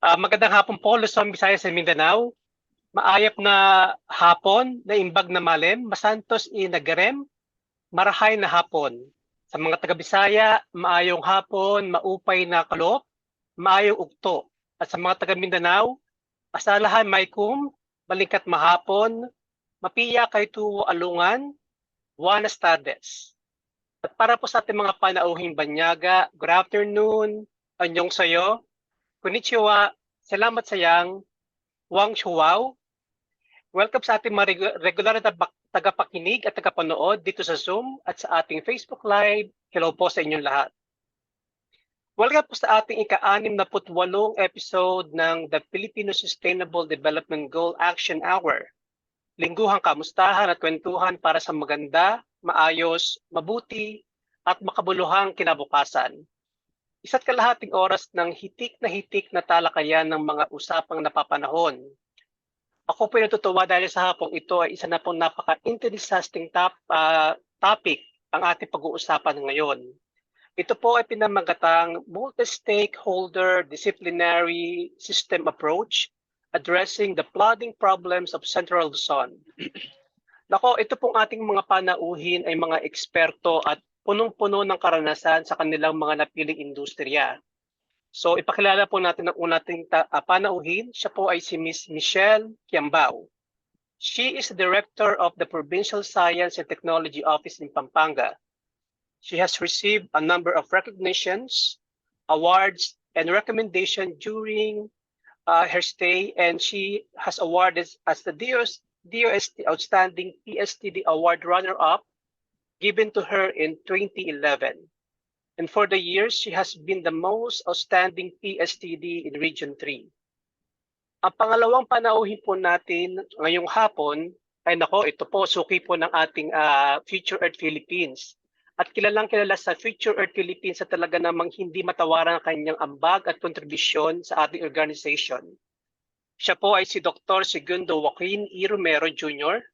Magandang hapon po, Luzon, Visayas, and Mindanao. Maayap na hapon, na imbag na malim, masantos inagarem, marahay na hapon. Sa mga taga-Bisaya, maayong hapon, maupay na kalop, maayong ugto. At sa mga taga-Mindanao, asalahan maikum, balingkat mahapon, mapiya kay tuwo alungan, buenas tardes. At para po sa ating mga panauhing banyaga, good afternoon, anyong sayo, konnichiwa, salamat sayang, 𝐌𝐮𝐥𝐭𝐢𝐬𝐭𝐚𝐤𝐿. Welcome sa ating mga regular na tagapakinig at tagapanood dito sa Zoom at sa ating Facebook Live. Hello po sa inyong lahat. Welcome po sa ating ika-68 episode ng The Filipino Sustainable Development Goal Action Hour. Lingguhang kamustahan at kwentuhan para sa maganda, maayos, mabuti at makabuluhang kinabukasan. Isa't kalahating oras ng hitik na talakayan ng mga usapang napapanahon. Ako po natutuwa dahil sa hapong ito ay isa na pong napaka-interesting topic ang ating pag-uusapan ngayon. Ito po ay pinamagatang multi-stakeholder disciplinary system approach addressing the flooding problems of Central Luzon. Nako, ito pong ating mga panauhin ay mga eksperto at punong-puno ng karanasan sa kanilang mga napiling industriya. So ipakilala po natin ang unating panauhin. Siya po ay si Ms. Michelle Quiambao. She is the Director of the Provincial Science and Technology Office in Pampanga. She has received a number of recognitions, awards, and recommendations during her stay, and she has awarded as the DOST Outstanding PSTD Award runner-up given to her in 2011. And for the years, she has been the most outstanding PSTD in Region 3. Ang pangalawang panauhin po natin ngayong hapon ay ito po, suki po ng ating Future Earth Philippines. At kilalang kilala sa Future Earth Philippines sa talaga namang hindi matawaran ang kanyang ambag at kontribusyon sa ating organization. Siya po ay si Dr. 𝐿𝐿𝐿𝐿𝐿 Jr.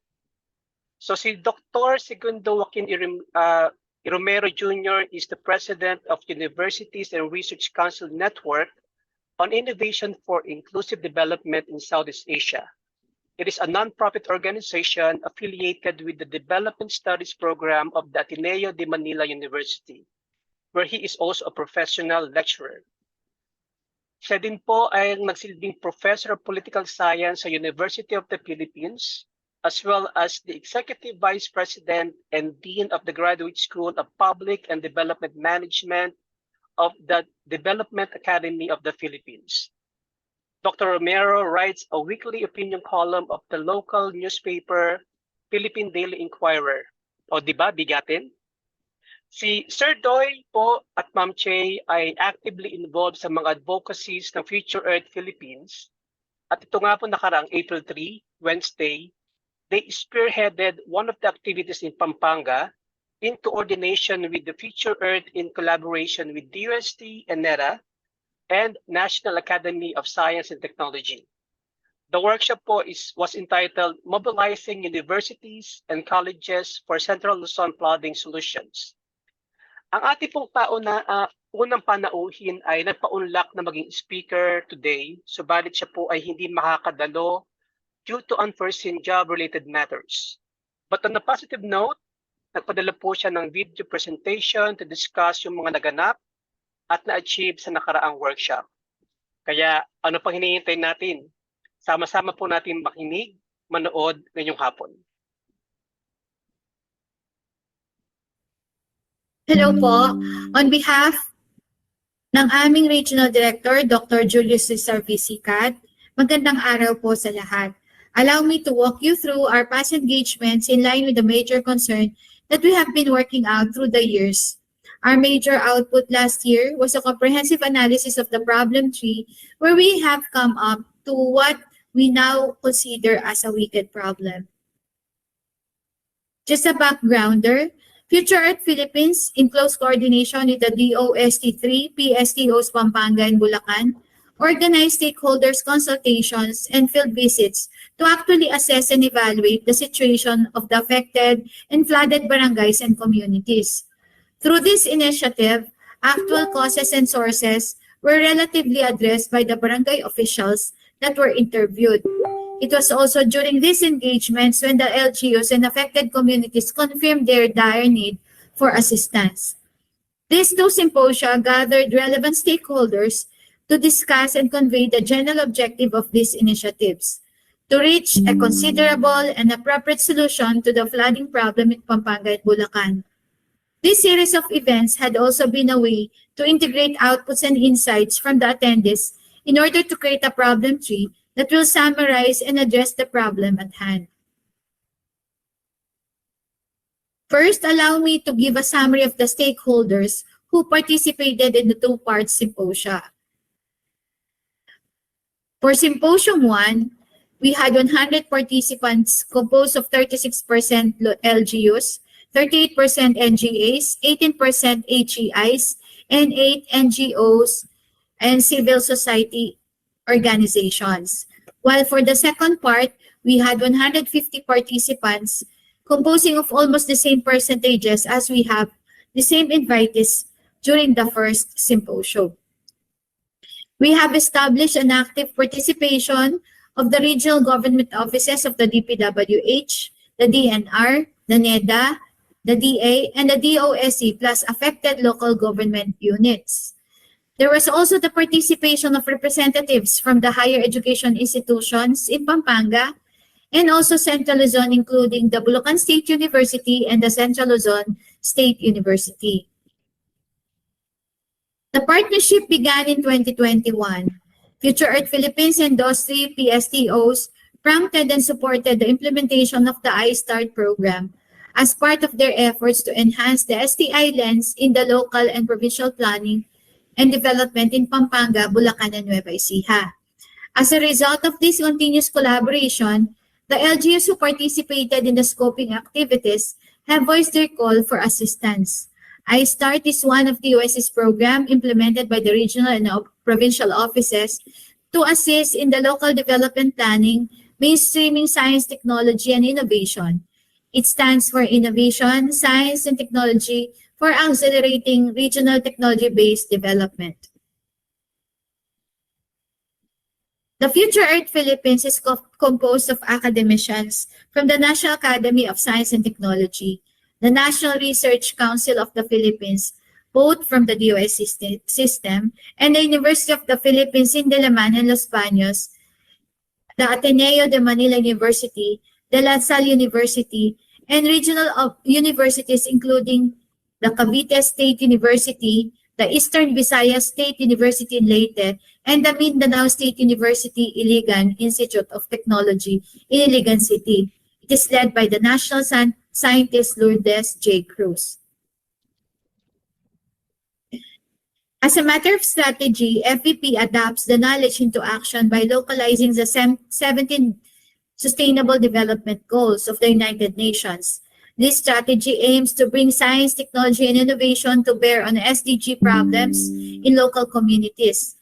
So si Dr. 𝐿𝐿𝐿𝐿𝐿 Jr. is the President of Universities and Research Council Network on Innovation for Inclusive Development in Southeast Asia. It is a non-profit organization affiliated with the Development Studies Program of the Ateneo de Manila University, where he is also a professional lecturer. Siya din po ay nagsilbing Professor of Political Science sa University of the Philippines, as well as the Executive Vice President and Dean of the Graduate School of Public and Development Management of the Development Academy of the Philippines. Dr. Romero writes a weekly opinion column of the local newspaper, Philippine Daily Inquirer. O diba, bigatin? Si Sir Doy po at Ma'am Che ay actively involved sa mga advocacies ng Future Earth Philippines. At ito nga po nakaraang April 3, Wednesday, they spearheaded one of the activities in Pampanga in coordination with the Future Earth in collaboration with DOST and NERA and National Academy of Science and Technology. The workshop po was entitled Mobilizing Universities and Colleges for Central Luzon Flooding Solutions. Ang ating pong unang panauhin ay nagpaunlak na maging speaker today, subalit siya po ay hindi makakadalo due to unforeseen job-related matters. But on a positive note, nagpadala po siya ng video presentation to discuss yung mga naganap at na-achieve sa nakaraang workshop. Kaya ano pang hinihintay natin? Sama-sama po natin makinig, manood ngayong hapon. Hello po. On behalf ng aming Regional Director, Dr. Julius Cesar Visicat, magandang araw po sa lahat. Allow me to walk you through our past engagements in line with the major concern that we have been working out through the years. Our major output last year was a comprehensive analysis of the problem tree where we have come up to what we now consider as a wicked problem. Just a backgrounder, Future Earth Philippines, in close coordination with the DOST3, PSTOs Pampanga and Bulacan, organize stakeholders consultations and field visits to actually assess and evaluate the situation of the affected and flooded barangays and communities. Through this initiative, actual causes and sources were relatively addressed by the barangay officials that were interviewed. It was also during these engagements when the LGUs and affected communities confirmed their dire need for assistance. These two symposia gathered relevant stakeholders to discuss and convey the general objective of these initiatives, to reach a considerable and appropriate solution to the flooding problem in Pampanga and Bulacan. This series of events had also been a way to integrate outputs and insights from the attendees in order to create a problem tree that will summarize and address the problem at hand. First, allow me to give a summary of the stakeholders who participated in the two-part symposia. For Symposium 1, we had 100 participants composed of 36% LGUs, 38% NGAs, 18% HEIs, and 8 NGOs and civil society organizations. While for the second part, we had 150 participants composing of almost the same percentages as we have the same invitees during the first symposium. We have established an active participation of the regional government offices of the DPWH, the DNR, the NEDA, the DA, and the DOSC, plus affected local government units. There was also the participation of representatives from the higher education institutions in Pampanga and also Central Luzon, including the Bulacan State University and the Central Luzon State University. The partnership began in 2021. Future Earth Philippines and those three PSTOs prompted and supported the implementation of the iStart program as part of their efforts to enhance the STI lens in the local and provincial planning and development in Pampanga, Bulacan, and Nueva Ecija. As a result of this continuous collaboration, the LGUs who participated in the scoping activities have voiced their call for assistance. iStart is one of the US's program implemented by the regional and provincial offices to assist in the local development planning, mainstreaming science, technology, and innovation. It stands for Innovation, Science, and Technology for Accelerating Regional Technology-Based Development. The Future Earth Philippines is composed of academicians from the National Academy of Science and Technology, the National Research Council of the Philippines, both from the DOS system, and the University of the Philippines in Diliman and Los Baños, the Ateneo de Manila University, the La Salle University, and regional universities including the Cavite State University, the Eastern Visayas State University in Leyte, and the Mindanao State University Iligan Institute of Technology in Iligan City. It is led by the national scientist Lourdes J. Cruz. As a matter of strategy, FEP adapts the knowledge into action by localizing the 17 Sustainable Development Goals of the United Nations. This strategy aims to bring science, technology, and innovation to bear on SDG problems in local communities.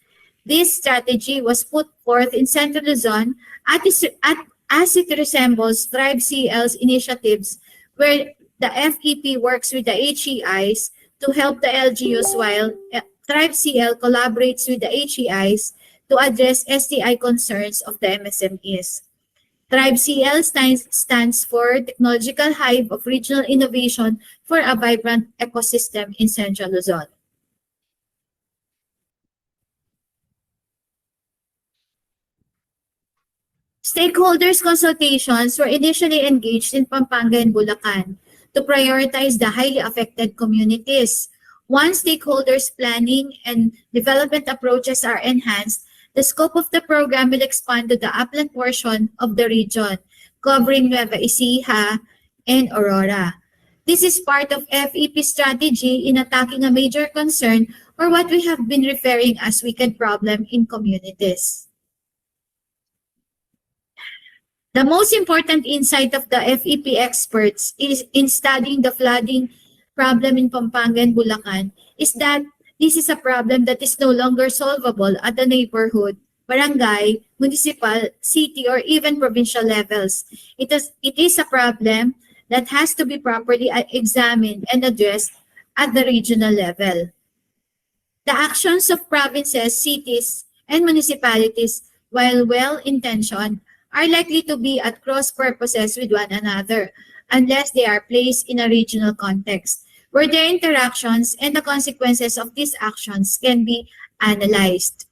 This strategy was put forth in Central Luzon as it resembles 𝐷RIVE-CL's initiatives, where the FEP works with the HEIs to help the LGUs, while 𝐷RIVE-CL collaborates with the HEIs to address STI concerns of the MSMEs. 𝐷RIVE-CL stands for Technological Hive of Regional Innovation for a Vibrant Ecosystem in Central Luzon. Stakeholders' consultations were initially engaged in Pampanga and Bulacan to prioritize the highly affected communities. Once stakeholders' planning and development approaches are enhanced, the scope of the program will expand to the upland portion of the region, covering Nueva Ecija and Aurora. This is part of FEP strategy in attacking a major concern, or what we have been referring as wicked problem in communities. The most important insight of the FEP experts is in studying the flooding problem in Pampanga and Bulacan is that this is a problem that is no longer solvable at the neighborhood, barangay, municipal, city, or even provincial levels. It is a problem that has to be properly examined and addressed at the regional level. The actions of provinces, cities, and municipalities, while well-intentioned, are likely to be at cross purposes with one another unless they are placed in a regional context, where their interactions and the consequences of these actions can be analyzed.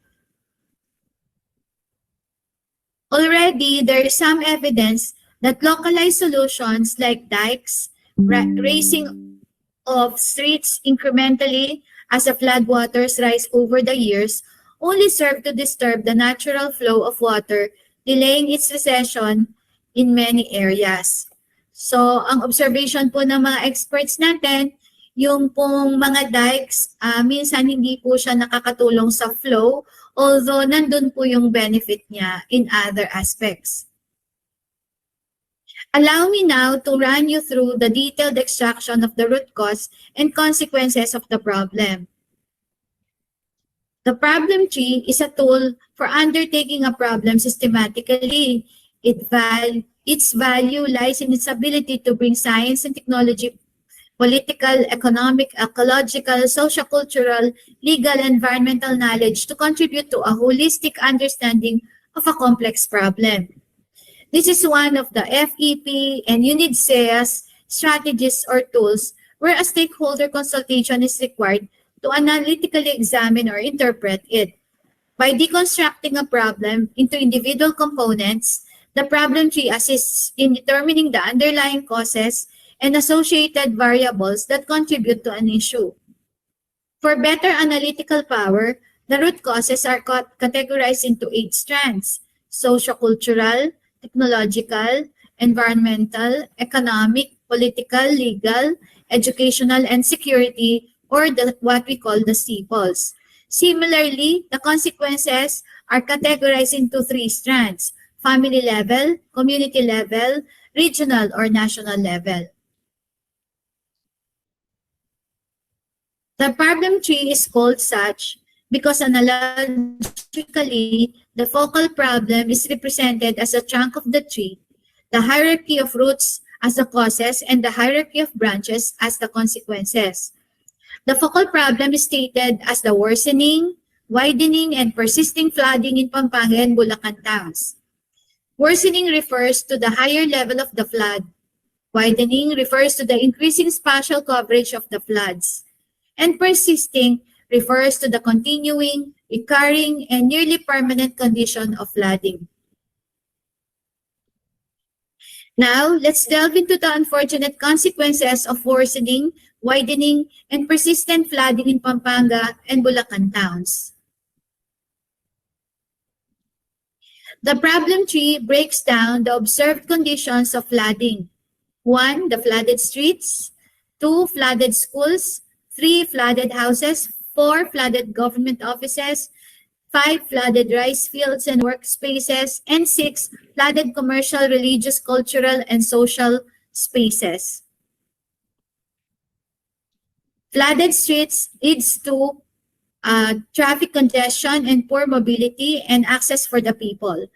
Already, there is some evidence that localized solutions like dikes, raising of streets incrementally as the floodwaters rise over the years only serve to disturb the natural flow of water, delaying its recession in many areas. So, ang observation po ng mga experts natin, yung pong mga dikes, minsan hindi po siya nakakatulong sa flow, although nandun po yung benefit niya in other aspects. Allow me now to run you through the detailed extraction of the root cause and consequences of the problem. The problem tree is a tool for undertaking a problem systematically. Its value lies in its ability to bring science and technology, political, economic, ecological, sociocultural, legal, and environmental knowledge to contribute to a holistic understanding of a complex problem. This is one of the FEP and 𝐸𝐬𝐿 strategies or tools where a stakeholder consultation is required to analytically examine or interpret it. By deconstructing a problem into individual components, the problem tree assists in determining the underlying causes and associated variables that contribute to an issue. For better analytical power, the root causes are categorized into 8 strands: sociocultural, technological, environmental, economic, political, legal, educational, and security, or what we call the steeples. Similarly, the consequences are categorized into 3 strands: family level, community level, regional or national level. The problem tree is called such because analogically, the focal problem is represented as a trunk of the tree, the hierarchy of roots as the causes, and the hierarchy of branches as the consequences. The focal problem is stated as the worsening, widening, and persisting flooding in Pampanga and Bulacan towns. Worsening refers to the higher level of the flood. Widening refers to the increasing spatial coverage of the floods. And persisting refers to the continuing, recurring, and nearly permanent condition of flooding. Now, let's delve into the unfortunate consequences of worsening, widening, and persistent flooding in Pampanga and Bulacan towns. The problem tree breaks down the observed conditions of flooding. 1. The flooded streets. 2. Flooded schools. 3. Flooded houses. 4. Flooded government offices. 5. Flooded rice fields and workspaces. And 6. Flooded commercial, religious, cultural, and social spaces. Flooded streets leads to traffic congestion and poor mobility and access for the people.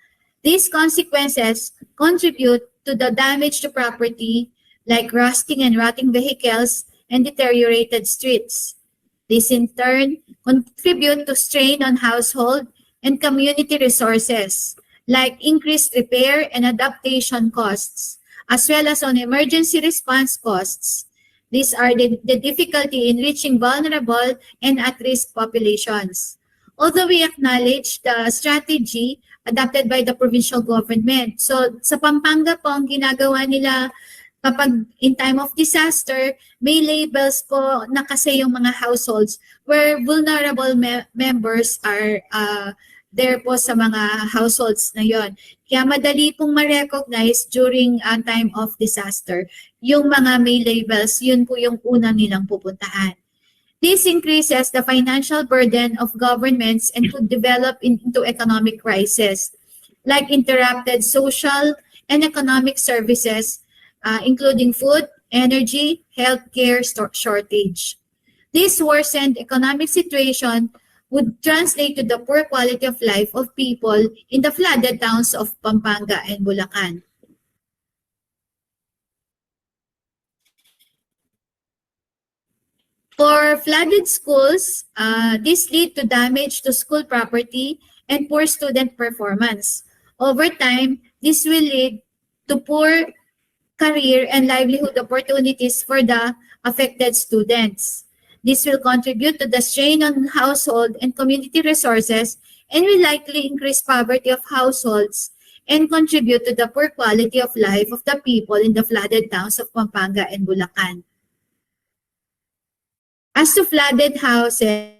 These consequences contribute to the damage to property like rusting and rotting vehicles and deteriorated streets. This in turn contribute to strain on household and community resources like increased repair and adaptation costs, as well as on emergency response costs. These are the difficulty in reaching vulnerable and at-risk populations. Although we acknowledge the strategy adopted by the provincial government. So sa Pampanga po, ang ginagawa nila kapag in time of disaster, may labels po na kasi yung mga households where vulnerable members are there po sa mga households na yon. Kaya madali pong ma-recognize during time of disaster. Yung mga may labels, yun po yung unang nilang pupuntahan. This increases the financial burden of governments and could develop into economic crisis, like interrupted social and economic services, including food, energy, healthcare shortage. This worsened economic situation would translate to the poor quality of life of people in the flooded towns of Pampanga and Bulacan. For For flooded schools, this lead to damage to school property and poor student performance. Over time, this will lead to poor career and livelihood opportunities for the affected students. This will contribute to the strain on household and community resources and will likely increase poverty of households and contribute to the poor quality of life of the people in the flooded towns of Pampanga and Bulacan. As to flooded houses,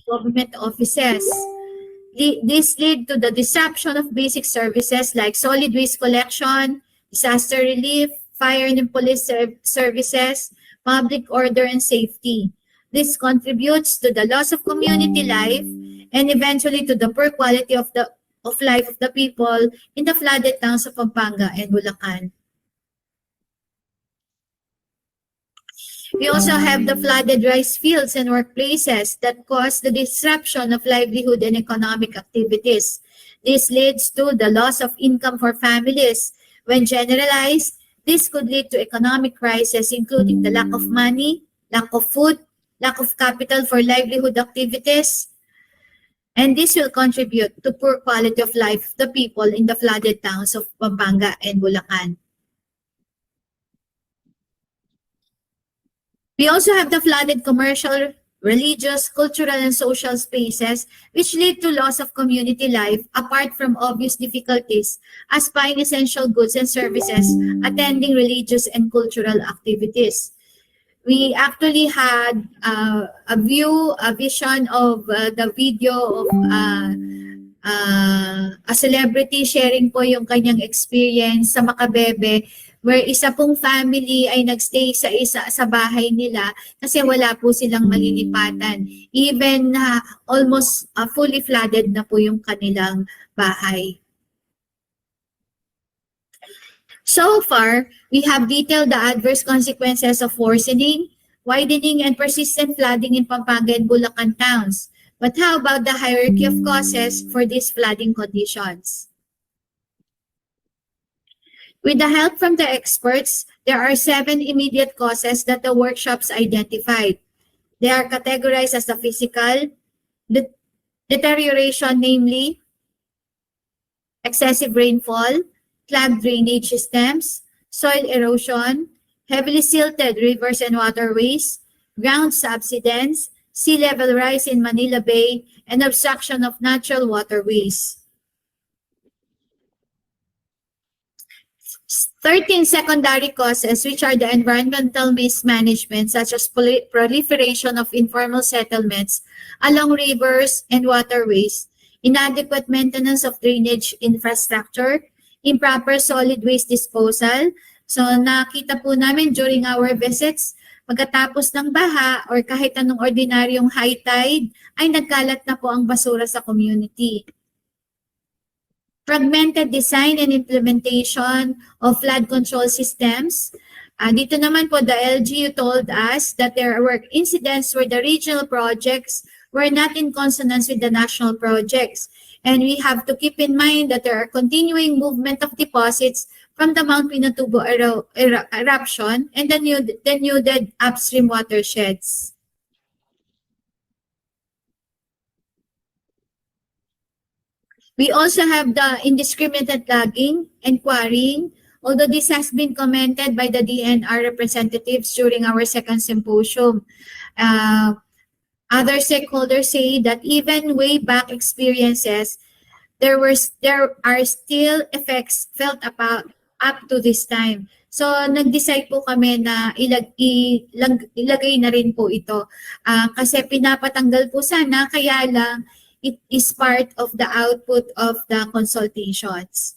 government offices. This lead to the disruption of basic services like solid waste collection, disaster relief, fire and police services, public order and safety. This contributes to the loss of community life and eventually to the poor quality of life of the people in the flooded towns of Pampanga and Bulacan. We also have the flooded rice fields and workplaces that cause the disruption of livelihood and economic activities. This leads to the loss of income for families. When generalized, this could lead to economic crisis, including the lack of money, lack of food, lack of capital for livelihood activities, and this will contribute to poor quality of life of the people in the flooded towns of Pampanga and Bulacan. We also have the flooded commercial, religious, cultural, and social spaces which lead to loss of community life apart from obvious difficulties as buying essential goods and services, attending religious and cultural activities. We actually had a vision of the video of a celebrity sharing po yung kanyang experience sa Makabebe, where isa pong family ay nagstay sa bahay nila kasi wala po silang malilipatan. Even almost fully flooded na po yung kanilang bahay. So far, we have detailed the adverse consequences of worsening, widening, and persistent flooding in Pampanga and Bulacan towns. But how about the hierarchy of causes for these flooding conditions? With the help from the experts, there are 7 immediate causes that the workshops identified. They are categorized as the physical deterioration, namely excessive rainfall, clogged drainage systems, soil erosion, heavily silted rivers and waterways, ground subsidence, sea level rise in Manila Bay, and obstruction of natural waterways. 13 secondary causes, which are the environmental mismanagement, such as proliferation of informal settlements along rivers and waterways, inadequate maintenance of drainage infrastructure, improper solid waste disposal. So nakita po namin during our visits, pagkatapos ng baha or kahit anong ordinaryong high tide, ay nagkalat na po ang basura sa community. Fragmented design and implementation of flood control systems. Dito naman po, the LGU told us that there were incidents where the regional projects were not in consonance with the national projects. And we have to keep in mind that there are continuing movement of deposits from the Mount Pinatubo eruption and the denuded upstream watersheds. We also have the indiscriminate logging and quarrying, although this has been commented by the DNR representatives during our second symposium. Other stakeholders say that even way back experiences, there are still effects felt up to this time. So nag-decide po kami na ilagay na rin po ito. Kasi pinapatanggal po sana, kaya lang it is part of the output of the consultations.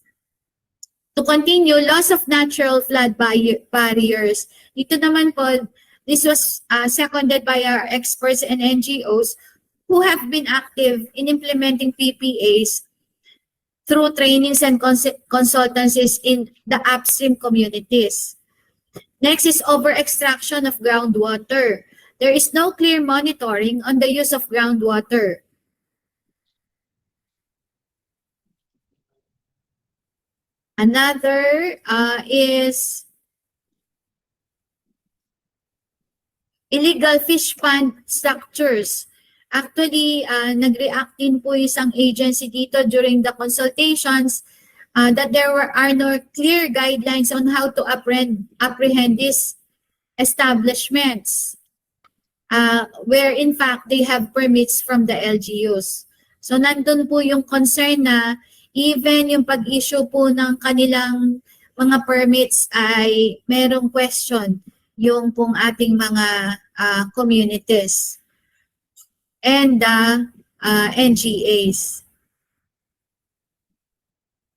To continue, loss of natural flood barriers. Dito naman po, This was seconded by our experts and NGOs who have been active in implementing PPAs through trainings and consultancies in the upstream communities. Next is over-extraction of groundwater. There is no clear monitoring on the use of groundwater. Another is illegal fish pond structures. Actually, nag-react din po isang agency dito during the consultations that there are no clear guidelines on how to apprehend these establishments where in fact they have permits from the LGUs. So nandun po yung concern na even yung pag-issue po ng kanilang mga permits ay merong question yung pong ating mga communities and the NGAs.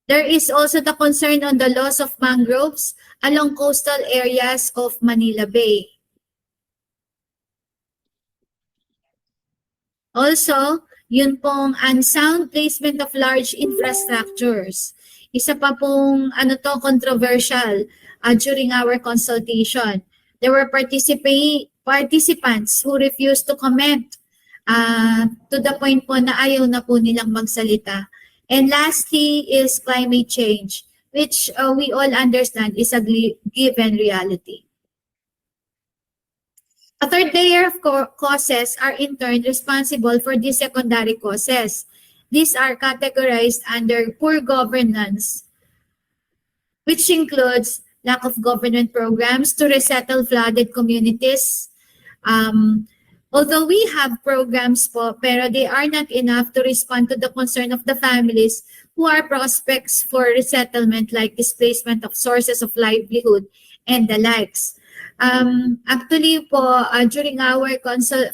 There is also the concern on the loss of mangroves along coastal areas of Manila Bay. Also, yun pong unsound placement of large infrastructures. Isa pa pong controversial during our consultation. There were participants who refused to comment to the point po na ayaw na po nilang magsalita. And lastly is climate change, which we all understand is a given reality. A third layer of causes are in turn responsible for these secondary causes. These are categorized under poor governance, which includes lack of government programs to resettle flooded communities. Although we have programs po, pero they are not enough to respond to the concern of the families who are prospects for resettlement like displacement of sources of livelihood and the likes. Actually po, during our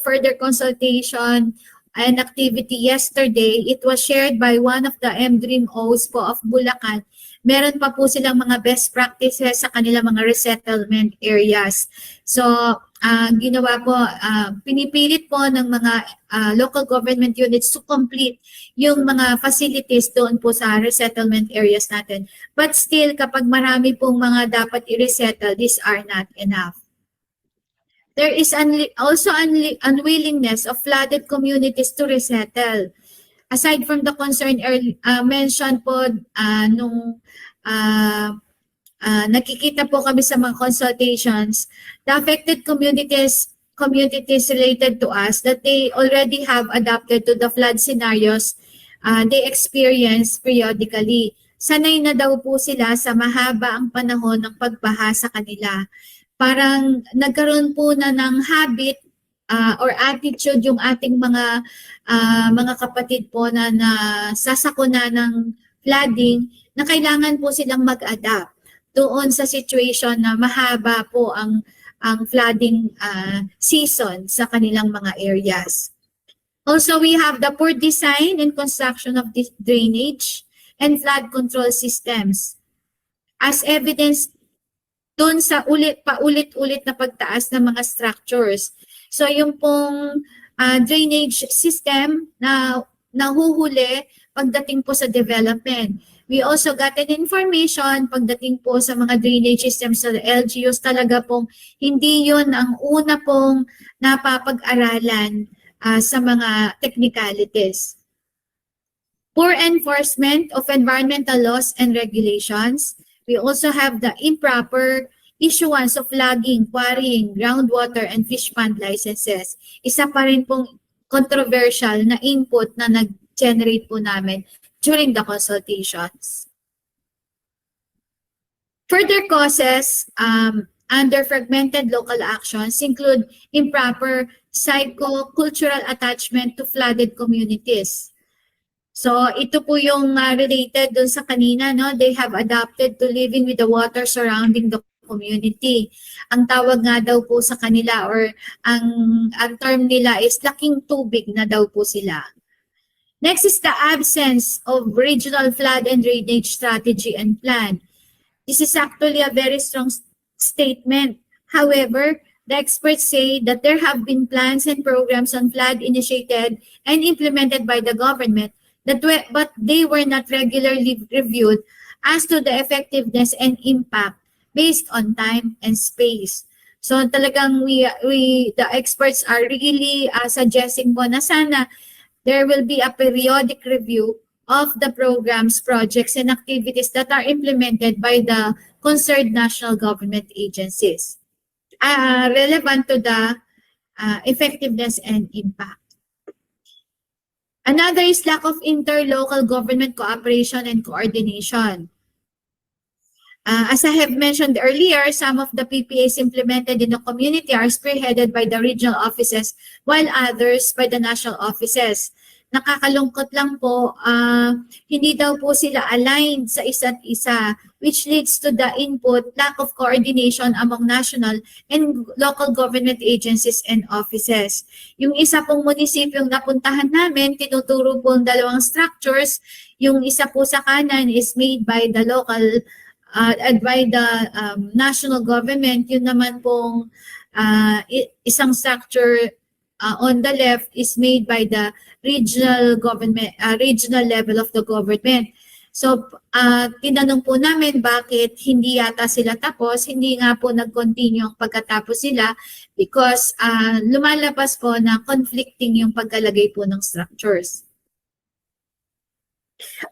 further consultation and activity yesterday, it was shared by one of the MDREAMOs po of Bulacan. Meron pa po silang mga best practices sa kanilang mga resettlement areas. So, ginawa po, pinipilit po ng mga local government units to complete yung mga facilities doon po sa resettlement areas natin. But still, kapag marami pong mga dapat i-resettle, these are not enough. There is also unwillingness of flooded communities to resettle. Aside from the concern mentioned po nung nakikita po kami sa mga consultations, the affected communities related to us that they already have adapted to the flood scenarios they experience periodically. Sanay na daw po sila sa mahaba ang panahon ng pagbaha sa kanila. Parang nagkaroon po na ng habit or attitude yung ating mga kapatid po na sasakuna ng flooding na kailangan po silang mag-adapt doon sa situation na mahaba po ang flooding season sa kanilang mga areas. Also, we have the poor design and construction of this drainage and flood control systems. As evidence doon sa paulit-ulit na pagtaas ng mga structures. So yung pong drainage system na nahuhuli pagdating po sa development. We also got an information pagdating po sa mga drainage systems sa LGUs, talaga pong hindi yun ang una pong napapag-aralan sa mga technicalities. Poor enforcement of environmental laws and regulations. We also have the improper issuance of logging, quarrying, groundwater, and fish pond licenses. Isa pa rin pong controversial na input na nag-generate po namin during the consultations. Further causes under fragmented local actions include improper psycho-cultural attachment to flooded communities. So ito po yung related dun sa kanina, no? They have adapted to living with the water surrounding the community. Ang tawag nga daw po sa kanila or ang term nila is laking tubig na daw po sila. Next is the absence of regional flood and drainage strategy and plan. This is actually a very strong statement. However, the experts say that there have been plans and programs on flood initiated and implemented by the government, but they were not regularly reviewed as to the effectiveness and impact based on time and space. So talagang the experts are really suggesting po na sana there will be a periodic review of the programs, projects, and activities that are implemented by the concerned national government agencies, relevant to the effectiveness and impact. Another is lack of interlocal government cooperation and coordination. As I have mentioned earlier, some of the PPAs implemented in the community are spearheaded by the regional offices, while others by the national offices. Nakakalungkot lang po, hindi daw po sila aligned sa isa't isa, which leads to the lack of coordination among national and local government agencies and offices. Yung isa pong munisipyong napuntahan namin, tinuturo po ang dalawang structures. Yung isa po sa kanan is made by the local by the national government. Yun naman pong isang structure on the left is made by the regional government, regional level of the government. So, tinanong po namin bakit hindi yata sila tapos, hindi nga po nag-continue ang pagkatapos sila because lumalabas po na conflicting yung pagkalagay po ng structures.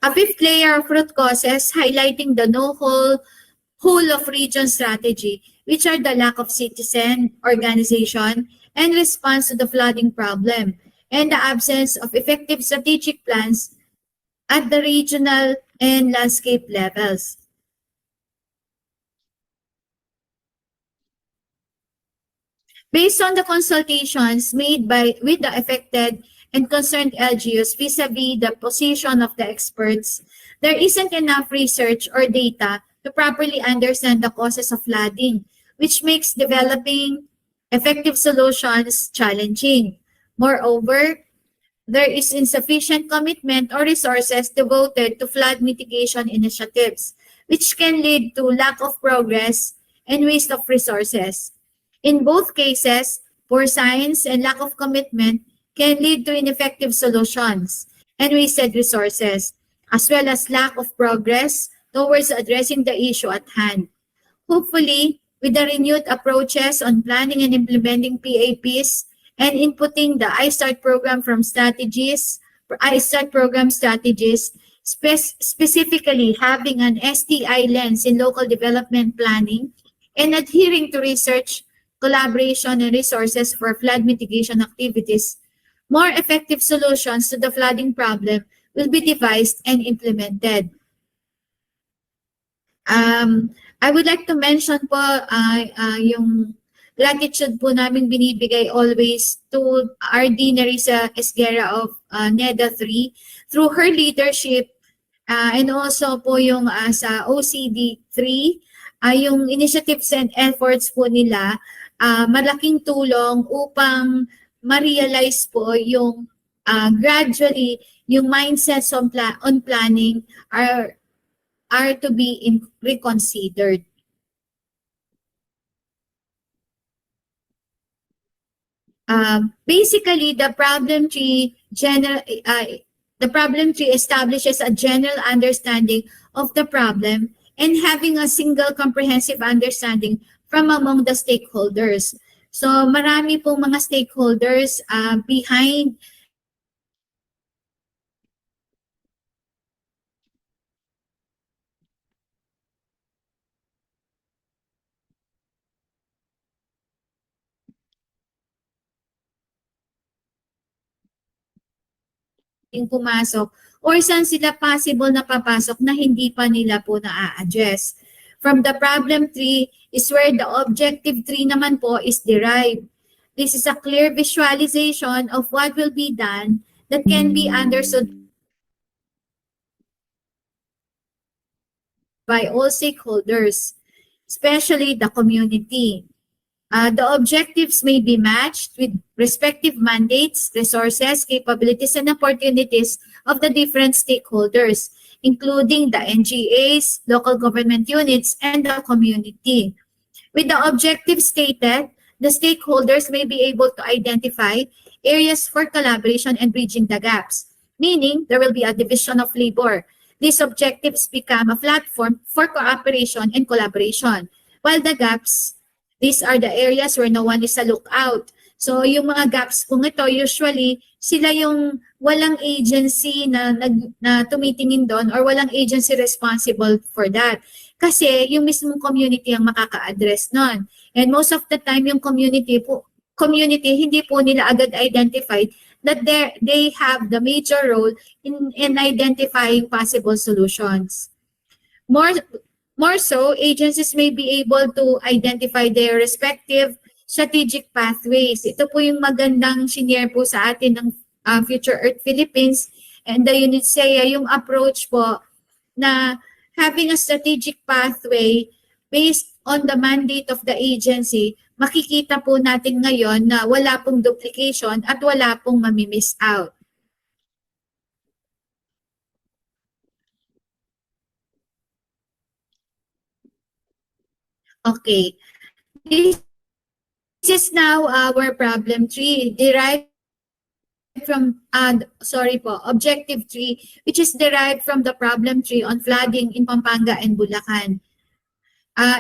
A fifth layer of root causes highlighting the whole of region strategy, which are the lack of citizen organization and response to the flooding problem, and the absence of effective strategic plans at the regional and landscape levels. Based on the consultations made with the affected and concerned LGUs vis-a-vis the position of the experts, there isn't enough research or data to properly understand the causes of flooding, which makes developing effective solutions challenging. Moreover, there is insufficient commitment or resources devoted to flood mitigation initiatives, which can lead to lack of progress and waste of resources. In both cases, poor science and lack of commitment can lead to ineffective solutions and wasted resources, as well as lack of progress towards addressing the issue at hand. Hopefully, with the renewed approaches on planning and implementing PAPs and inputting the iStart program strategies, specifically having an STI lens in local development planning and adhering to research, collaboration, and resources for flood mitigation activities, more effective solutions to the flooding problem will be devised and implemented. I would like to mention po yung gratitude po namin binibigay always to RD Nerissa Esguerra of NEDA 3 through her leadership and also po yung sa OCD 3, yung initiatives and efforts po nila, malaking tulong upang ma-realize po yung gradually yung mindsets on planning are to be reconsidered. Basically, the problem tree establishes a general understanding of the problem and having a single comprehensive understanding from among the stakeholders. So marami pong mga stakeholders behind pumasok or saan sila possible na papasok na hindi pa nila po na-address. From the problem tree is where the objective tree naman po is derived. This is a clear visualization of what will be done that can be understood by all stakeholders, especially the community. The objectives may be matched with respective mandates, resources, capabilities, and opportunities of the different stakeholders, including the NGAs, local government units, and the community. With the objectives stated, the stakeholders may be able to identify areas for collaboration and bridging the gaps, meaning there will be a division of labor. These objectives become a platform for cooperation and collaboration. While the gaps, these are the areas where no one is a lookout. So yung mga gaps kung ito, usually sila yung walang agency na tumitingin doon or walang agency responsible for that. Kasi yung mismong community ang makaka-address nun. And most of the time yung community hindi po nila agad identified that they have the major role in identifying possible solutions. More so, agencies may be able to identify their respective strategic pathways. Ito po yung magandang shinare po sa atin ng Future Earth Philippines and the 𝐭𝐬𝐿𝐬, yung approach po na having a strategic pathway based on the mandate of the agency. Makikita po natin ngayon na wala pong duplication at wala pong mamimiss out. Okay. This is now our problem 3, derived from, objective 3, which is derived from the problem 3 on flooding in Pampanga and Bulacan.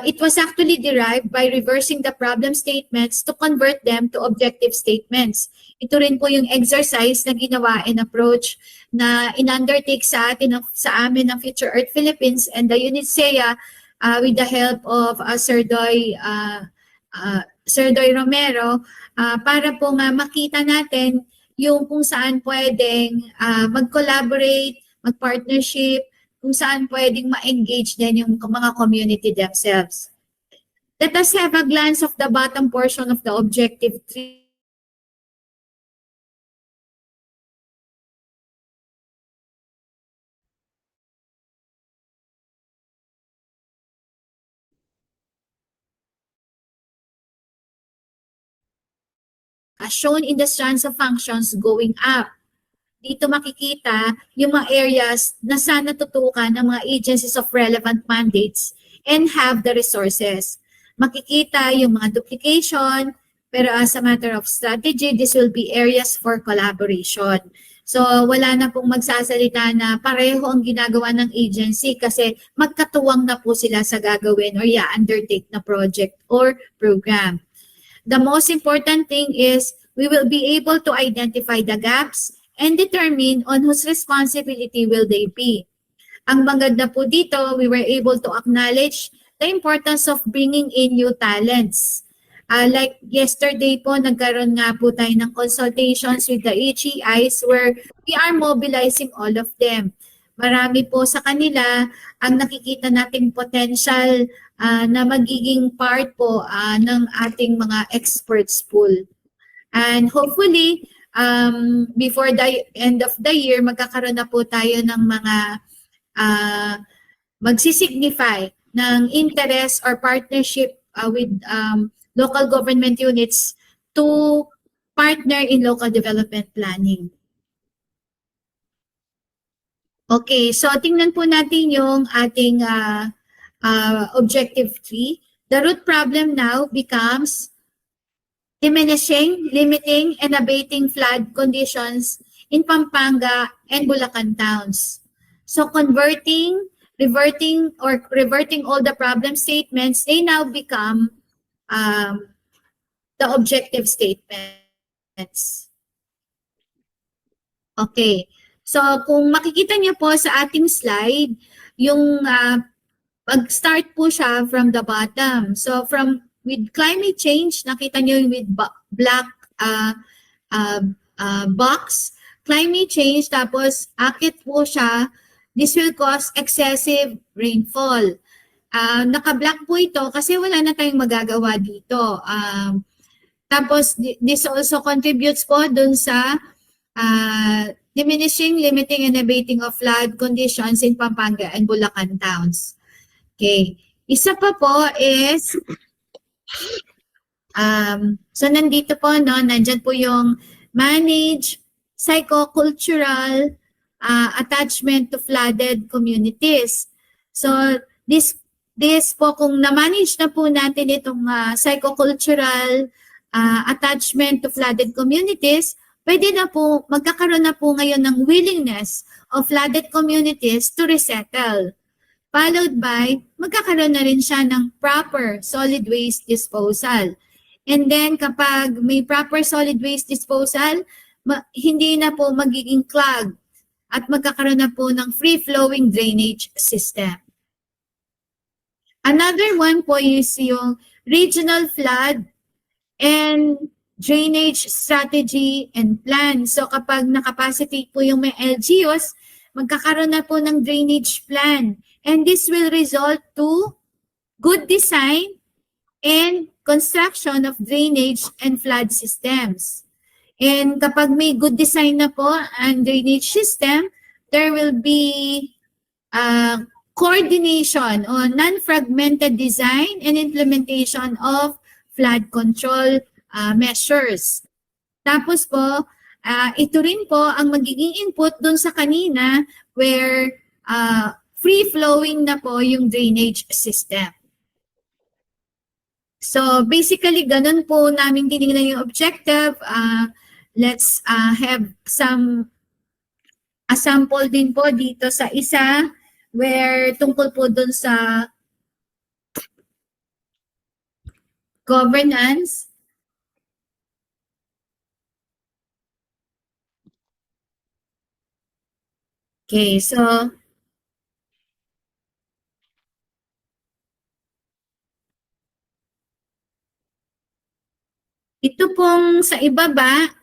It was actually derived by reversing the problem statements to convert them to objective statements. Ito rin po yung exercise na ginawa and approach na in-undertake sa amin ng Future Earth Philippines and the 𝐭𝐬𝐿𝐬 with the help of Sir Doy Romero para po nga makita natin yung kung saan pwedeng mag-collaborate, mag-partnership, kung saan pwedeng ma-engage din yung mga community themselves. Let us have a glance of the bottom portion of the objective 3. As shown in the strands of functions going up. Dito makikita yung mga areas na sana tutukan ng mga agencies of relevant mandates and have the resources. Makikita yung mga duplication, pero as a matter of strategy, this will be areas for collaboration. So wala na pong magsasalita na pareho ang ginagawa ng agency kasi magkatuwang na po sila sa gagawin or undertake na project or program. The most important thing is we will be able to identify the gaps and determine on whose responsibility will they be. Ang maganda po dito, we were able to acknowledge the importance of bringing in new talents. Like yesterday po, nagkaroon nga po tayo ng consultations with the HEIs where we are mobilizing all of them. Marami po sa kanila ang nakikita nating potential na magiging part po ng ating mga experts pool. And hopefully, before the end of the year, magkakaroon na po tayo ng mga magsisignify ng interest or partnership with local government units to partner in local development planning. Okay, so tingnan po natin yung ating objective 3. The root problem now becomes diminishing, limiting, and abating flood conditions in Pampanga and Bulacan towns. So reverting all the problem statements, they now become the objective statements. Okay. So kung makikita niyo po sa ating slide, yung mag-start po siya from the bottom. So with climate change, nakita niyo yung with black box, climate change, tapos akit po siya, this will cause excessive rainfall. Naka-black po ito kasi wala na tayong magagawa dito. Tapos this also contributes po dun sa diminishing, limiting, and abating of flood conditions in Pampanga and Bulacan towns. Okay. Isa pa po is, so nandito po, nandyan po yung manage psychocultural attachment to flooded communities. So this po, kung na-manage na po natin itong psychocultural attachment to flooded communities, pwede na po, magkakaroon na po ngayon ng willingness of flooded communities to resettle. Followed by, magkakaroon na rin siya ng proper solid waste disposal. And then kapag may proper solid waste disposal, hindi na po magiging clogged at magkakaroon na po ng free-flowing drainage system. Another one po is yung regional flood and drainage strategy and plan. So kapag nakapacity po yung may LGUs, magkakaroon na po ng drainage plan. And this will result to good design and construction of drainage and flood systems. And kapag may good design na po ang drainage system, there will be coordination on non-fragmented design and implementation of flood control measures. Tapos po, ito rin po ang magiging input dun sa kanina where free-flowing na po yung drainage system. So basically, ganun po namin tinignan yung objective. Let's have a sample din po dito sa isa where tungkol po dun sa governance. Okay, so ito pong sa ibaba,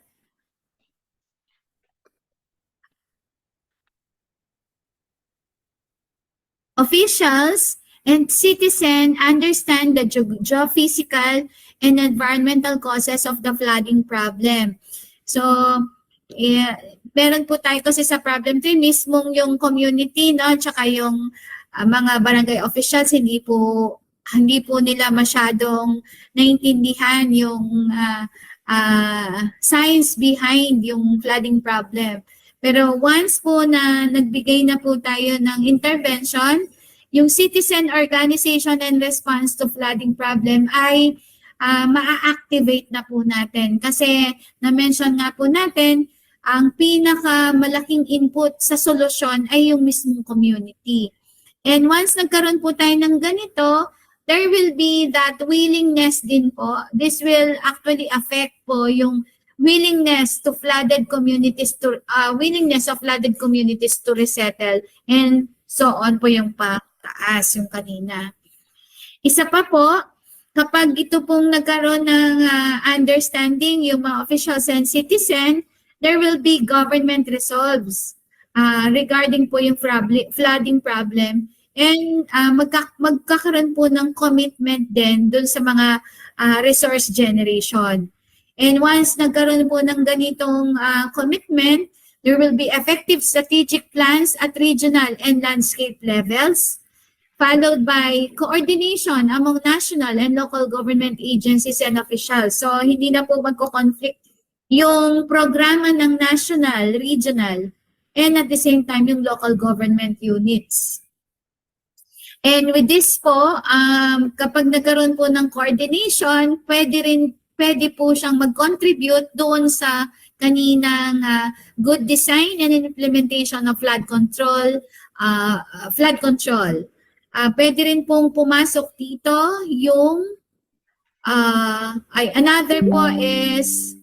officials and citizens understand the geophysical and environmental causes of the flooding problem. So, meron po tayo kasi sa problem tree, mismong yung community, no, tsaka yung mga barangay officials, hindi po nila masyadong naintindihan yung science behind yung flooding problem. Pero once po na nagbigay na po tayo ng intervention, yung citizen organization and response to flooding problem ay maa-activate na po natin. Kasi na-mention nga po natin, ang pinakamalaking input sa solusyon ay yung mismong community. And once nagkaroon po tayo ng ganito, there will be that willingness din po. This will actually affect po yung willingness to flooded communities to resettle and so on po yung pataas yung kanina. Isa pa po, kapag ito pong nagkaroon ng understanding yung mga officials and citizen, there will be government resolves regarding po yung flooding problem. And magkakaroon po ng commitment din dun sa mga resource generation. And once nagkaroon po ng ganitong commitment, there will be effective strategic plans at regional and landscape levels, followed by coordination among national and local government agencies and officials. So hindi na po magko-conflict yung programa ng national, regional, and at the same time yung local government units. And with this po, kapag nagkaroon po ng coordination, pwede po siyang mag-contribute doon sa kaninang good design and implementation of flood control. Pwede rin pong pumasok dito yung another po is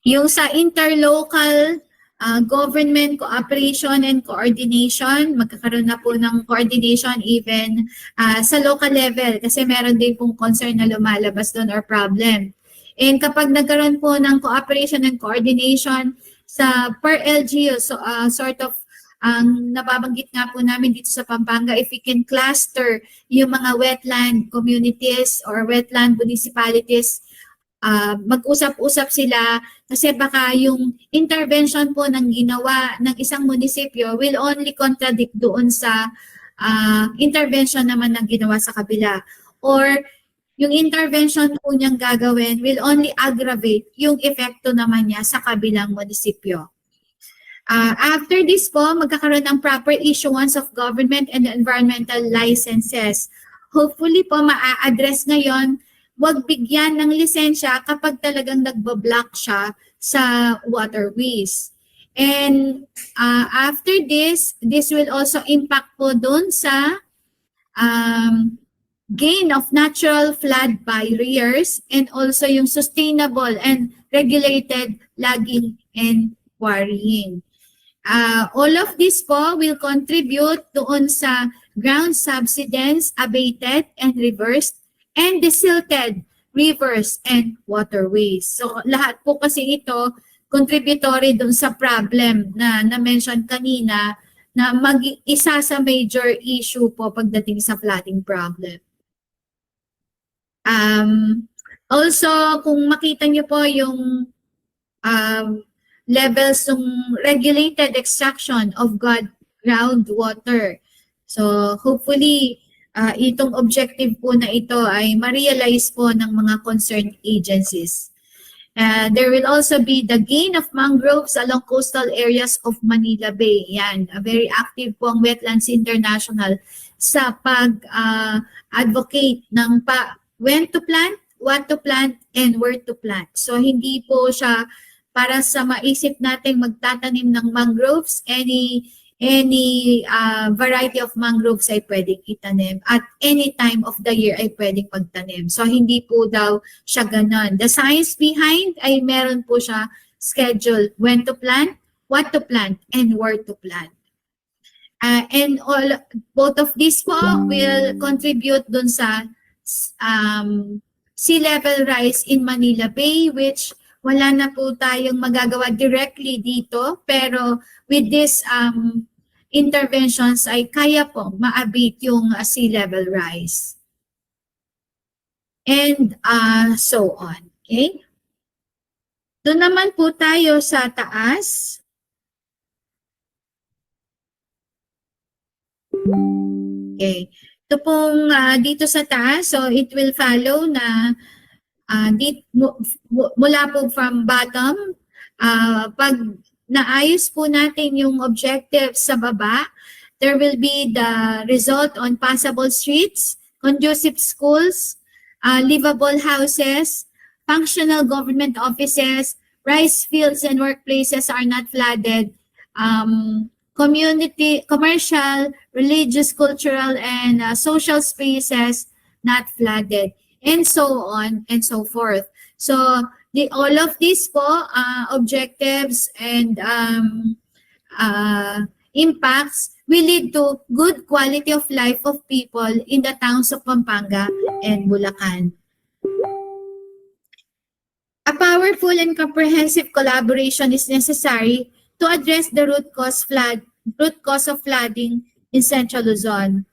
yung sa interlocal government cooperation and coordination, magkakaroon na po ng coordination even sa local level kasi meron din pong concern na lumalabas doon or problem. And kapag nagkaroon po ng cooperation and coordination sa per LGU, so sort of nababanggit nga po namin dito sa Pampanga, if we can cluster yung mga wetland communities or wetland municipalities, mag-usap-usap sila kasi baka yung intervention po ng ginawa ng isang munisipyo will only contradict doon sa intervention naman ng ginawa sa kabila. Or yung intervention po niyang gagawin will only aggravate yung epekto naman niya sa kabilang munisipyo. After this po, magkakaroon ng proper issuance of government and environmental licenses. Hopefully po, maa-address ngayon, wag bigyan ng lisensya kapag talagang nagbablock siya sa waterways. And after this will also impact po doon sa gain of natural flood barriers and also yung sustainable and regulated logging and quarrying. All of this po will contribute doon sa ground subsidence abated and reversed and desilted rivers and waterways. So lahat po kasi ito contributory doon sa problem na na-mention kanina na isa sa major issue po pagdating sa flooding problem. Also, kung makita niyo po yung levels ng regulated extraction of groundwater. So hopefully, itong objective po na ito ay ma-realize po ng mga concerned agencies. There will also be the gain of mangroves along coastal areas of Manila Bay. Yan, very active po ang Wetlands International sa pag-advocate ng when to plant, what to plant, and where to plant. So hindi po siya para sa maisip natin magtatanim ng mangroves, any variety of mangroves ay pwedeng itanim at any time of the year ay pwedeng magtanim. So hindi po daw siya ganon. The science behind ay meron po siya schedule when to plant, what to plant, and where to plant. And both of these po will contribute dun sa sea level rise in Manila Bay, which wala na po tayong magagawa directly dito, pero with this interventions ay kaya po ma-abate yung sea level rise. And so on. Okay? Doon naman po tayo sa taas. Okay. Ito pong dito sa taas, so it will follow na mula po from bottom, pag naayos po natin yung objectives sa baba, there will be the result on passable streets, conducive schools, livable houses, functional government offices, rice fields and workplaces are not flooded, community, commercial, religious, cultural, and social spaces not flooded, and so on and so forth. So all of these po objectives and impacts will lead to good quality of life of people in the towns of Pampanga and Bulacan. A powerful and comprehensive collaboration is necessary to address the root cause of flooding in Central Luzon.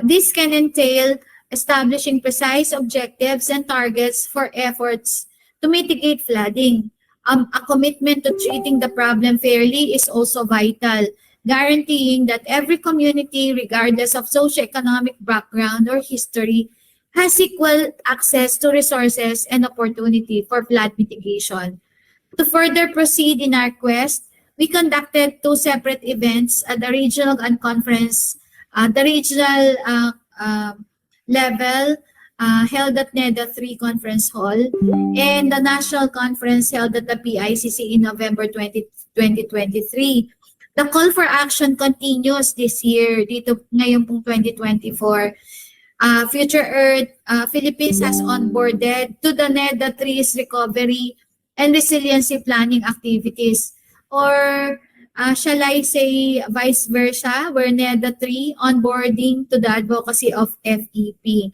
This can entail establishing precise objectives and targets for efforts to mitigate flooding. A commitment to treating the problem fairly is also vital, guaranteeing that every community, regardless of socioeconomic background or history, has equal access to resources and opportunity for flood mitigation. To further proceed in our quest, we conducted 2 separate events at the regional and conference. The regional level held at NEDA 3 Conference Hall, and the national conference held at the PICC in November 2023. The call for action continues this year, dito ngayon pong 2024. Future Earth Philippines has onboarded to the NEDA 3's recovery and resiliency planning activities, or shall I say vice versa, where NEDA 3 onboarding to the advocacy of FEP.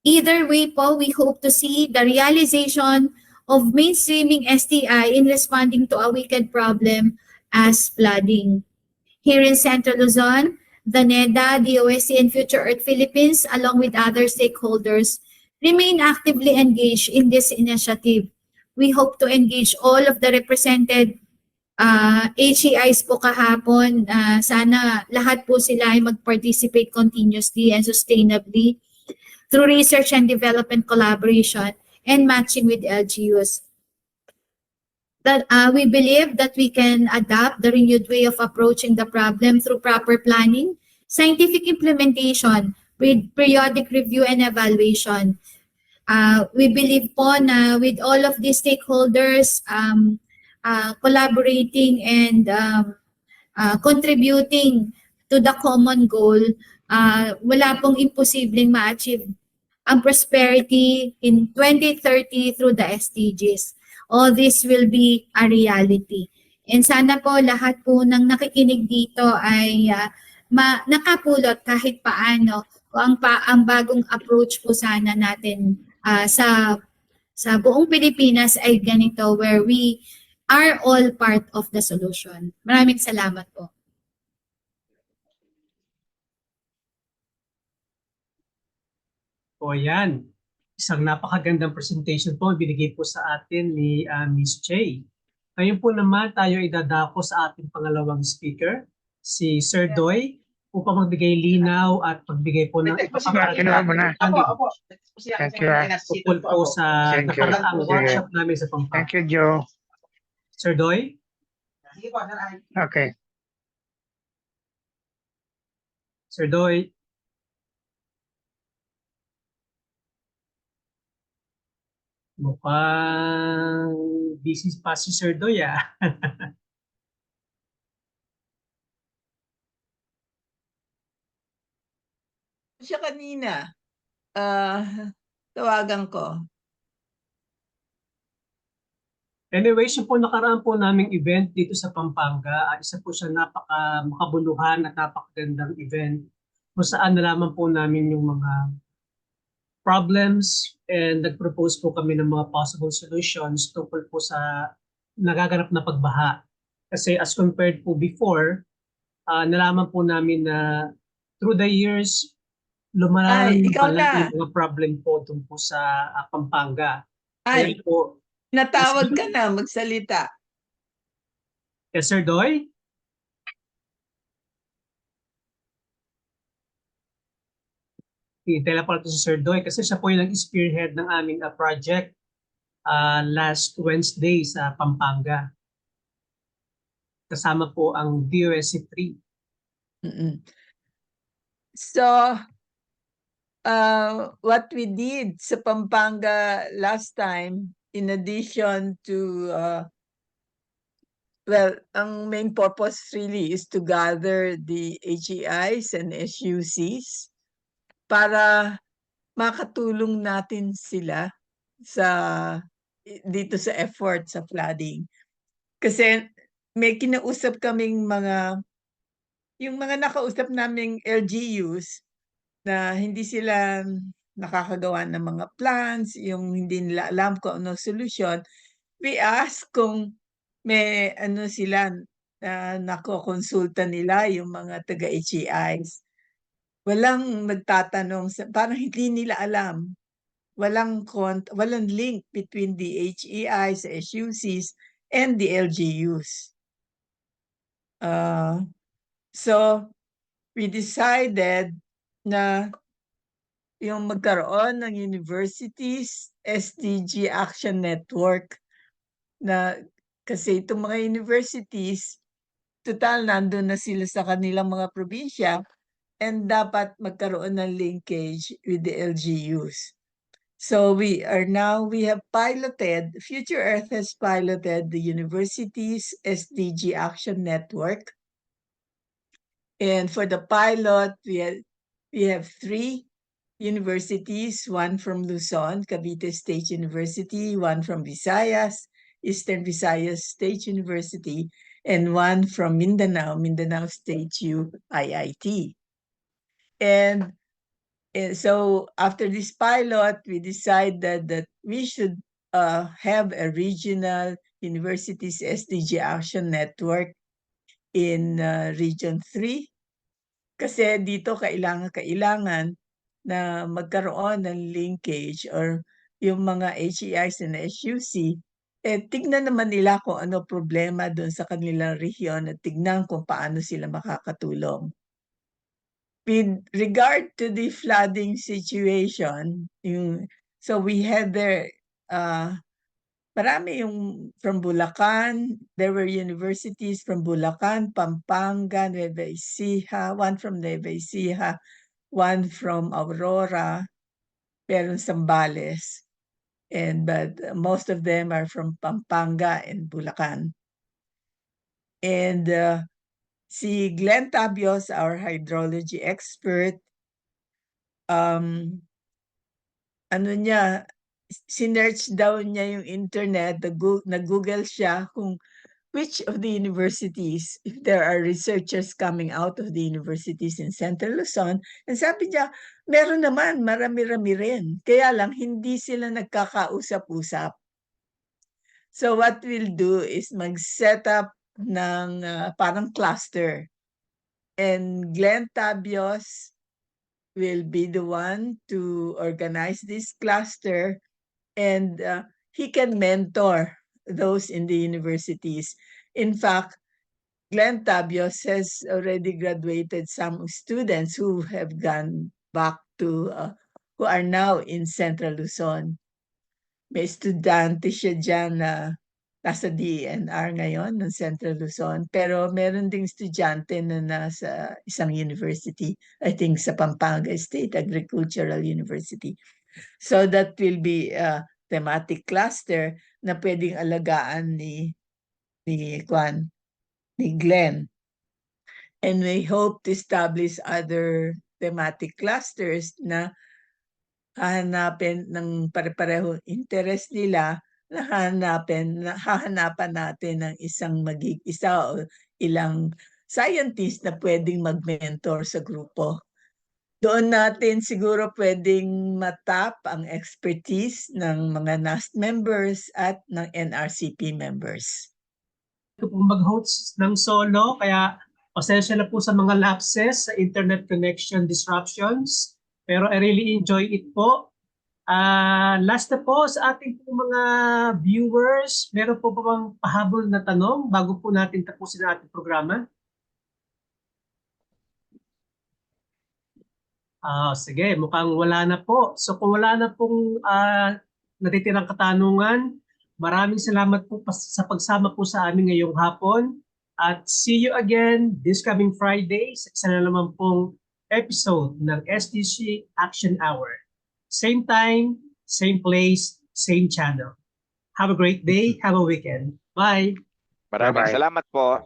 Either way po, we hope to see the realization of mainstreaming STI in responding to a wicked problem as flooding. Here in Central Luzon, the NEDA, DOST, and Future Earth Philippines, along with other stakeholders, remain actively engaged in this initiative. We hope to engage all of the represented HEIs po kahapon. Sana lahat po sila ay mag-participate continuously and sustainably through research and development collaboration and matching with LGUs. that we believe that we can adapt the renewed way of approaching the problem through proper planning, scientific implementation with periodic review and evaluation. We believe po na with all of these stakeholders collaborating and contributing to the common goal, wala pong imposibleng ma-achieve ang prosperity in 2030 through the SDGs. All this will be a reality. And sana po lahat po ng nakikinig dito ay nakapulot kahit paano kung ang bagong approach po sana natin sa buong Pilipinas ay ganito, where we are all part of the solution. Maraming salamat po. O yan, isang napakagandang presentation po binigay po sa atin ni Ms. Che. Ngayon po naman tayo idadako sa ating pangalawang speaker, si Sir Doy, upang magbigay linaw at magbigay po ng tungkol po sa nakaraang workshop namin sa Pampanga. Thank you, Joe. Sir Doy? Okay. Sir Doy? Mukhang busy pa si Sir Doy, ah. Siya kanina, tawagan ko. Anyway, siya po nakaraan po naming event dito sa Pampanga. Isa po siya makabuluhan at napakagandang event kung saan nalaman po namin yung mga problems and nag-propose po kami ng mga possible solutions tungkol po sa nagaganap na pagbaha. Kasi as compared po before, nalaman po namin na through the years, lumalalang yung mga problem po tungkol sa Pampanga. Ay, po, natawag ka na, magsalita. Yes, Sir Doy? Hintay lang pala ito si Sir Doy kasi siya po yung nag-spearhead ng aming project last Wednesday sa Pampanga. Kasama po ang DOSC 3. So, what we did sa Pampanga last time, in addition to, well, ang main purpose really is to gather the HEIs and SUCs para makatulong natin sila dito sa effort sa flooding. Kasi may kinausap kaming yung mga nakausap naming LGUs na hindi sila nakakagawa ng mga plans, yung hindi nila alam kung ano solusyon. We ask kung may sila nakokonsulta nila yung mga taga-HEIs. Walang nagtatanong, parang hindi nila alam. Walang link between the HEIs, SUCs, and the LGUs. So, we decided na yung magkaroon ng universities SDG Action Network na kasi itong mga universities, total nandun na sila sa kanilang mga probinsya and dapat magkaroon ng linkage with the LGUs. So we have piloted, Future Earth has piloted the universities SDG Action Network. And for the pilot, we have 3 universities, one from Luzon, Cavite State University, one from Visayas, Eastern Visayas State University, and one from Mindanao, Mindanao State U IIT. And so after this pilot, we decided that we should have a regional universities SDG Action Network in Region 3. Kasi dito kailangan na magkaroon ng linkage or yung mga HEIs and SUC, tignan naman nila kung ano problema doon sa kanilang rehiyon at tignan kung paano sila makakatulong. With regard to the flooding situation, so we had there marami yung from Bulacan. There were universities from Bulacan, Pampanga, Nueva Ecija, one from Nueva Ecija, one from Aurora, pero Zambales. But most of them are from Pampanga and Bulacan. And si Glenn Tabios, our hydrology expert, sinearch daw niya yung internet, nag-google siya kung which of the universities, if there are researchers coming out of the universities in Central Luzon, and sabi niya, meron naman, marami-rami rin. Kaya lang, hindi sila nagkakausap-usap. So what we'll do is mag-set up ng parang cluster. And Glenn Tabios will be the one to organize this cluster, and he can mentor those in the universities. In fact, Glenn Tabios has already graduated some students who have gone back to, who are now in Central Luzon. May estudyante siya dyan na nasa DNR ngayon ng Central Luzon, pero meron ding estudyante na nasa isang university, I think sa Pampanga State Agricultural University. So that will be a thematic cluster na pwedeng alagaan ni Glenn. And we hope to establish other thematic clusters na hahanapin ng pare-pareho interest nila, hahanapan natin ng isa o ilang scientist na pwedeng mag-mentor sa grupo. Doon natin siguro pwedeng matap ang expertise ng mga NAST members at ng NRCP members. Ito po mag-host ng solo, kaya pasensya na po sa mga lapses sa internet connection disruptions. Pero I really enjoy it po. Last na po sa ating po mga viewers, meron po ba bang pahabol na tanong bago po natin tapusin ang ating programa? Sige, mukhang wala na po. So kung wala na pong natitirang katanungan, maraming salamat po sa pagsama po sa amin ngayong hapon. At see you again this coming Friday sa isa na naman pong episode ng SDG Action Hour. Same time, same place, same channel. Have a great day. Have a weekend. Bye. Maraming salamat po.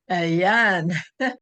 Ayan.